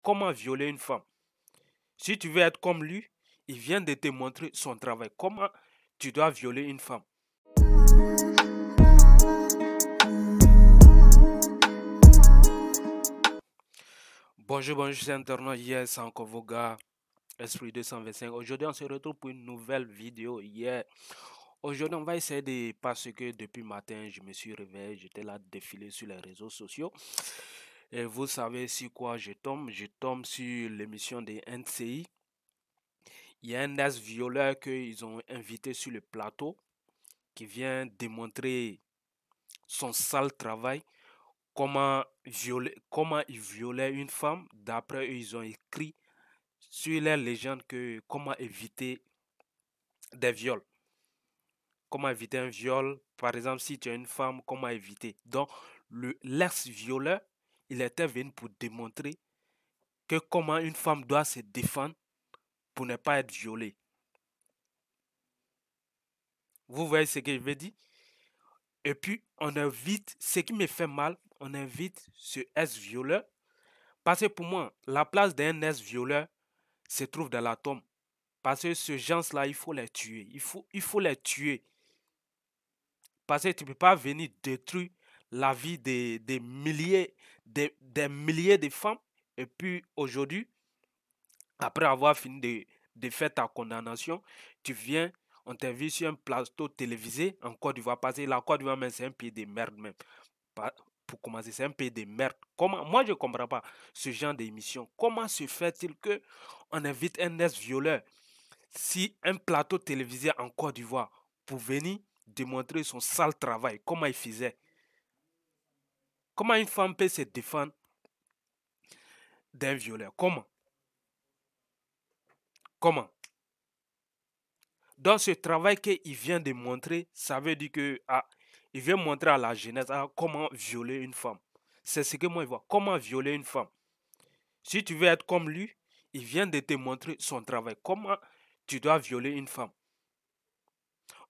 comment violer une femme. Si tu veux être comme lui, il vient de te montrer son travail. Comment tu dois violer une femme. Bonjour, c'est internaute. Hier, c'est encore vos gars. Esprit 225. Aujourd'hui, on se retrouve pour une nouvelle vidéo. Aujourd'hui, on va essayer de... Parce que depuis matin, je me suis réveillé. J'étais là défilé sur les réseaux sociaux. Et vous savez sur quoi je tombe? Je tombe sur l'émission des NCI. Il y a un ex-violeur qu'ils ont invité sur le plateau qui vient démontrer son sale travail, comment il violait une femme. D'après eux, ils ont écrit sur les légendes que comment éviter des viols. Comment éviter un viol, par exemple, si tu es une femme, comment éviter. Donc, l'ex-violeur, il était venu pour démontrer que comment une femme doit se défendre pour ne pas être violée. Vous voyez ce que je veux dire? Et puis, on invite, ce qui me fait mal, on invite ce ex-violeur. Parce que pour moi, la place d'un ex-violeur se trouve dans la tombe. Parce que ce gens-là, il faut les tuer. Il faut les tuer. Parce que tu ne peux pas venir détruire la vie des milliers, des milliers de femmes. Et puis aujourd'hui, après avoir fini de faire ta condamnation, tu viens, on t'invite sur un plateau télévisé en Côte d'Ivoire. Parce que la Côte d'Ivoire, c'est un pays de merde même. Pour commencer, c'est un pays de merde. Moi, je ne comprends pas ce genre d'émission. Comment se fait-il qu'on invite un ex-violeur si un plateau télévisé en Côte d'Ivoire pour venir démontrer son sale travail, comment il faisait? Comment une femme peut se défendre d'un violeur? Comment? Dans ce travail qu'il vient de montrer, ça veut dire que il vient montrer à la jeunesse comment violer une femme. C'est ce que moi je vois. Comment violer une femme. Si tu veux être comme lui, il vient de te montrer son travail. Comment tu dois violer une femme.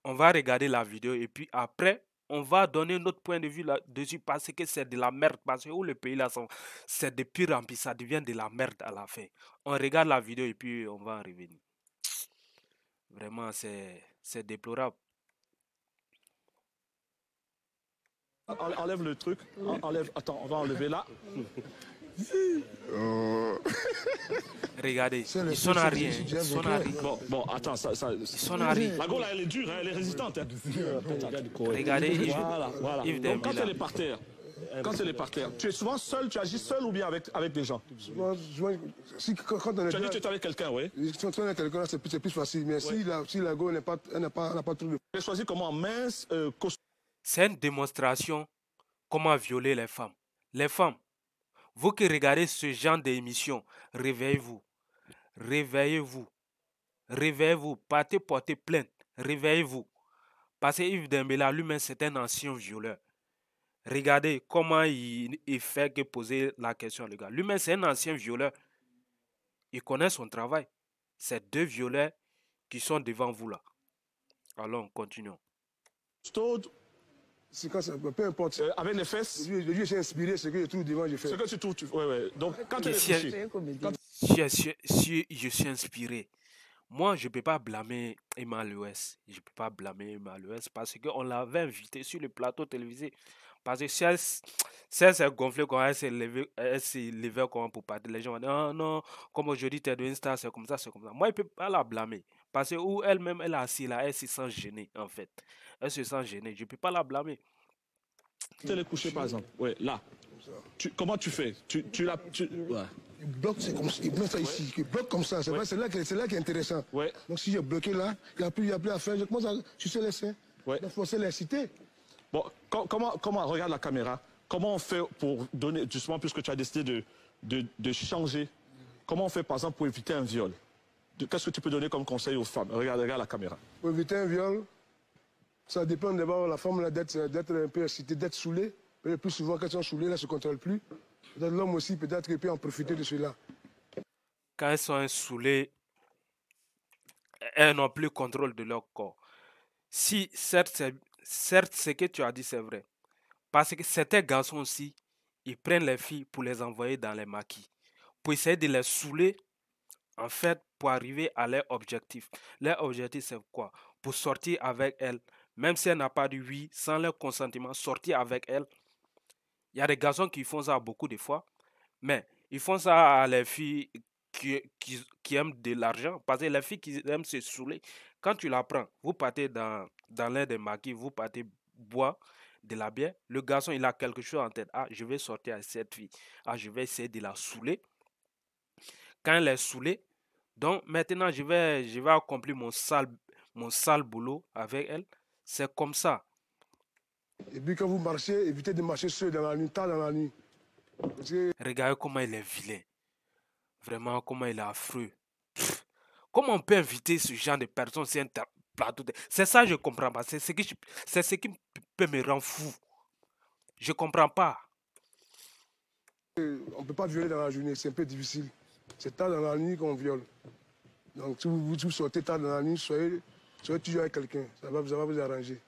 On va regarder la vidéo et puis après, on va donner notre point de vue là-dessus parce que c'est de la merde. Parce que où le pays là, c'est de pire en pire, ça devient de la merde à la fin. On regarde la vidéo et puis on va en revenir. Vraiment, c'est déplorable. Enlève le truc. Enlève. Attends, on va enlever là. Regardez, ils sont à rien. Ils sont à rien. Bon, attends, ça. Ils sont à rien. La gaule, elle est dure, elle est résistante. Hein. Regardez, Voilà. Donc, quand elle est par terre, tu es souvent seul, tu agis seul ou bien avec des gens? Quand on est Tu as dit que tu étais avec quelqu'un, oui. Quand on est quelqu'un, c'est plus facile. Mais si la go n'a pas trop de... Tu as choisi comment? Mince, costaud. c'est une démonstration comment violer les femmes. Les femmes, vous qui regardez ce genre d'émission, réveillez-vous. Réveillez-vous. Réveillez-vous. Partez porter plainte. Réveillez-vous. Parce que Yves Dembélé, lui-même, c'est un ancien violeur. Regardez comment il fait que poser la question, les gars. Lui-même, c'est un ancien violeur. Il connaît son travail. C'est deux violeurs qui sont devant vous là. Alors, continuons. C'est quand ça, peu importe. Avec les fesses. Je suis inspiré, ce que je trouve devant, je fais. Ce que tu trouves, ouais. Donc, quand tu es Si je suis inspiré, moi, je ne peux pas blâmer Emma Lewis. Je ne peux pas blâmer Emma Lewis parce qu'on l'avait invité sur le plateau télévisé. Parce que si elle s'est gonflée, quand elle s'est levée pour parler, les gens vont dire, ah non, comme aujourd'hui tu es devenue star, c'est comme ça, c'est comme ça. Moi, je ne peux pas la blâmer. Parce que où elle-même, elle est assise là, elle se sent gênée, en fait. Elle se sent gênée. Je ne peux pas la blâmer. Tu es couché, par exemple. Ouais, là. Comment tu fais? Ouais. Il bloque, c'est comme ça, il bloque ça ici, il bloque comme ça, c'est vrai, c'est là qui est intéressant. Ouais. Donc si j'ai bloqué là, il n'y a plus à faire, je commence à sucer les seins, forcer les citer. Bon, comment, regarde la caméra, comment on fait pour donner, justement, puisque tu as décidé de changer, comment on fait, par exemple, pour éviter un viol? Qu'est-ce que tu peux donner comme conseil aux femmes? Regarde la caméra. Pour éviter un viol, ça dépend d'abord la femme d'être un peu excitée, d'être saoulée. Le plus souvent, quand elles sont saoulées, elles ne se contrôlent plus. Peut-être l'homme aussi, peut-être qu'il peut en profiter de cela. Quand elles sont saoulées, elles n'ont plus contrôle de leur corps. Si, certes, ce que tu as dit, c'est vrai. Parce que certains garçons aussi, ils prennent les filles pour les envoyer dans les maquis. pour essayer de les saouler, en fait, pour arriver à leur objectif. Leur objectif, c'est quoi? Pour sortir avec elle, même si elle n'a pas dit oui, sans leur consentement, sortir avec elle. Il y a des garçons qui font ça beaucoup de fois, mais ils font ça à les filles qui aiment de l'argent. Parce que les filles qui aiment se saouler, quand tu la prends, vous partez dans l'un des maquis, vous partez boire de la bière. Le garçon, il a quelque chose en tête. Ah, je vais sortir avec cette fille. Ah, je vais essayer de la saouler. Quand elle est saoulée, donc maintenant, je vais accomplir mon sale boulot avec elle. C'est comme ça. Et puis quand vous marchez, évitez de marcher seul dans la nuit, tard dans la nuit. Parce que Regardez comment il est vilain. Vraiment, comment il est affreux. Pff, comment on peut inviter ce genre de personnes sur un plateau C'est ça, je ne comprends pas. C'est ce qui peut me rendre fou. Je ne comprends pas. on ne peut pas violer dans la journée, c'est un peu difficile. C'est tard dans la nuit qu'on viole. Donc si vous sortez tard dans la nuit, soyez toujours avec quelqu'un. Ça va vous arranger.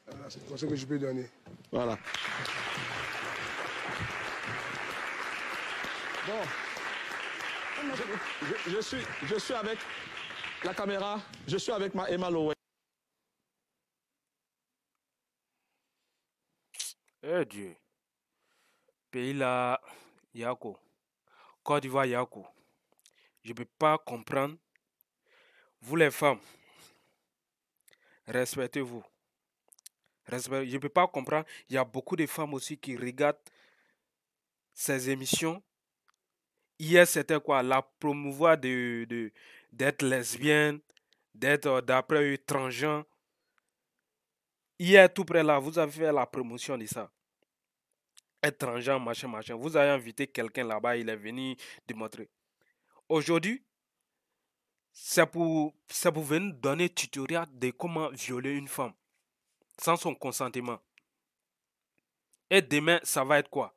Voilà, c'est le conseil que je peux donner. Voilà. Bon. Je suis avec la caméra, je suis avec ma Emma Lowey. Eh Dieu. Pays là, Yako. Côte d'Ivoire, Yako. Je ne peux pas comprendre. Vous les femmes, respectez-vous. Je ne peux pas comprendre. Il y a beaucoup de femmes aussi qui regardent ces émissions. Hier, c'était quoi? La promouvoir d'être lesbienne, d'être d'après eux transgenre. Hier, tout près là, vous avez fait la promotion de ça. Être transgenre, machin, machin. Vous avez invité quelqu'un là-bas, il est venu démontrer. Aujourd'hui, c'est pour venir donner tutoriel de comment violer une femme sans son consentement. Et demain, ça va être quoi?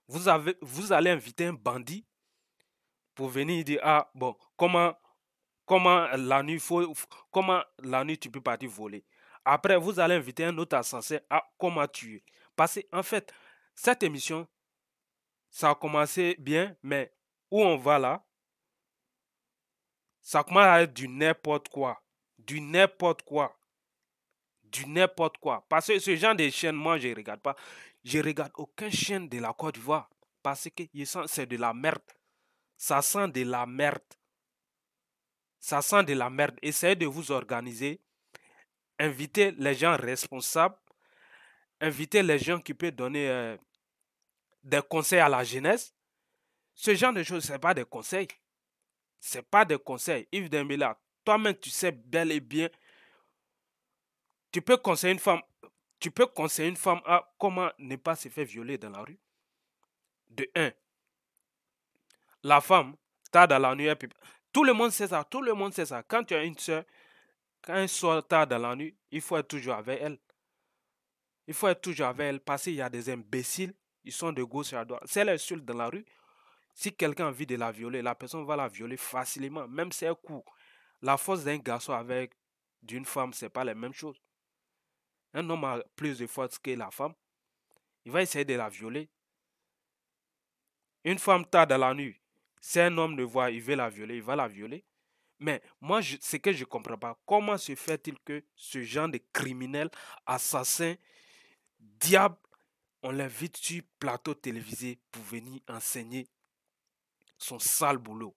Vous allez inviter un bandit pour venir dire, ah bon, comment la nuit tu peux partir voler. Après, vous allez inviter un autre assassin à comment tuer. Parce qu'en fait, cette émission, ça a commencé bien, mais où on va là, ça commence à être du n'importe quoi. Du n'importe quoi. Du n'importe quoi. Parce que ce genre de chaîne, moi, je ne regarde pas. Je ne regarde aucune chaîne de la Côte d'Ivoire. Parce que c'est de la merde. Ça sent de la merde. Ça sent de la merde. Essayez de vous organiser. Invitez les gens responsables. Invitez les gens qui peuvent donner des conseils à la jeunesse. Ce genre de choses, ce n'est pas des conseils. Ce n'est pas des conseils. Yves Dembélé, toi-même, tu sais bel et bien. Tu peux conseiller une femme. Tu peux conseiller une femme à comment ne pas se faire violer dans la rue. De un, la femme, tard dans la nuit, tout le monde sait ça. Tout le monde sait ça. Quand tu as une soeur, quand elle sort tard dans la nuit, il faut être toujours avec elle. Il faut être toujours avec elle parce qu'il y a des imbéciles. Ils sont de gauche à droite. Si elle est seule dans la rue, si quelqu'un a envie de la violer, la personne va la violer facilement, même si elle court. La force d'un garçon avec d'une femme, ce n'est pas la même chose. Un homme a plus de force que la femme. Il va essayer de la violer. Une femme tard dans la nuit, si un homme le voit, il veut la violer, il va la violer. Mais moi, ce que je ne comprends pas, comment se fait-il que ce genre de criminels, assassins, diables, on l'invite sur plateau télévisé pour venir enseigner son sale boulot?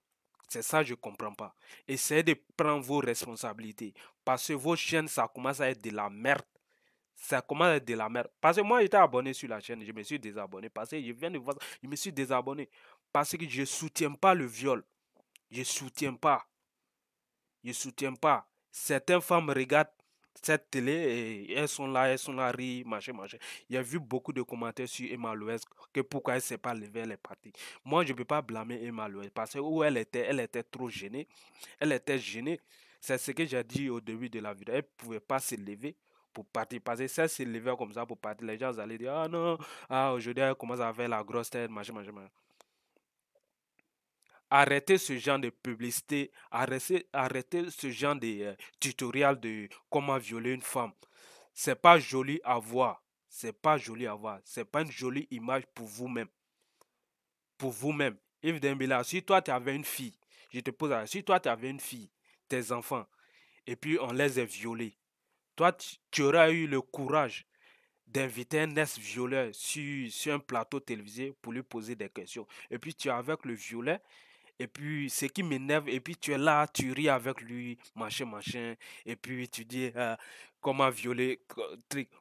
C'est ça que je ne comprends pas. Essayez de prendre vos responsabilités. Parce que vos chaînes, ça commence à être de la merde. Ça commence à être de la merde. Parce que moi, j'étais abonné sur la chaîne. Je me suis désabonné. Parce que je viens de voir ça. Je me suis désabonné. Parce que je ne soutiens pas le viol. Je ne soutiens pas. Je ne soutiens pas. Certaines femmes regardent cette télé et elles sont là, rient, machin, machin. Il y a vu beaucoup de commentaires sur Emma Loès que pourquoi elle ne s'est pas levée, elle est partie. Moi, je ne peux pas blâmer Emma Loès parce que où elle était trop gênée. Elle était gênée. C'est ce que j'ai dit au début de la vidéo. Elle ne pouvait pas se lever pour partir. Parce que si elle se levait comme ça pour partir, les gens allaient dire, ah non, ah, aujourd'hui elle commence à faire la grosse tête, machin, machin, machin. Arrêtez ce genre de publicité, arrêtez ce genre de tutoriel de comment violer une femme. C'est pas joli à voir. C'est pas joli à voir. C'est pas une jolie image pour vous-même. Pour vous-même. Yves Dembélé, si toi tu avais une fille, je te pose la question, si toi tu avais une fille, tes enfants, et puis on les a violés, toi tu aurais eu le courage d'inviter un ex-violeur sur un plateau télévisé pour lui poser des questions. Et puis tu es avec le violet, et puis ce qui m'énerve, et puis tu es là, tu ris avec lui, machin, machin, et puis tu dis comment violer,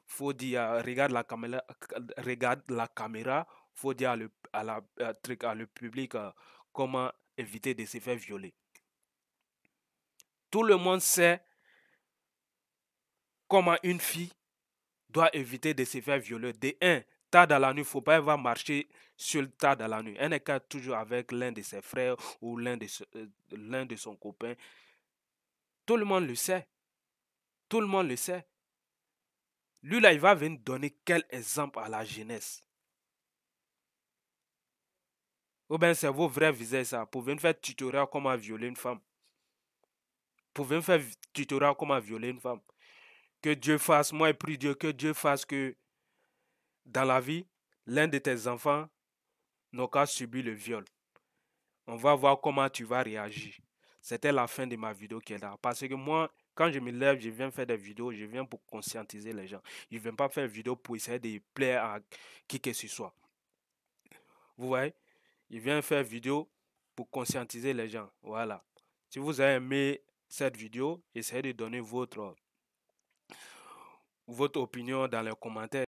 faut dire, regarde la caméra, faut dire à le public comment éviter de se faire violer. Tout le monde sait comment une fille doit éviter de se faire violer. De un, tard dans la nuit, il ne faut pas avoir marcher sur le tard dans la nuit. Elle n'est toujours avec l'un de ses frères ou l'un de son copain. Tout le monde le sait. Tout le monde le sait. Lui, là, il va venir donner quel exemple à la jeunesse? Ou bien c'est vos vrais visages, ça. Pour venir faire tutoriel comment violer une femme. Pour venir faire tutoriel comment violer une femme. Que Dieu fasse, moi, et prie Dieu, que Dieu fasse que dans la vie, l'un de tes enfants n'a qu'à subir le viol. On va voir comment tu vas réagir. C'était la fin de ma vidéo qui est là. Parce que moi, quand je me lève, je viens faire des vidéos, je viens pour conscientiser les gens. Je ne viens pas faire des vidéos pour essayer de plaire à qui que ce soit. Vous voyez? Je viens faire des vidéos pour conscientiser les gens. Voilà. Si vous avez aimé cette vidéo, essayez de donner votre opinion dans les commentaires.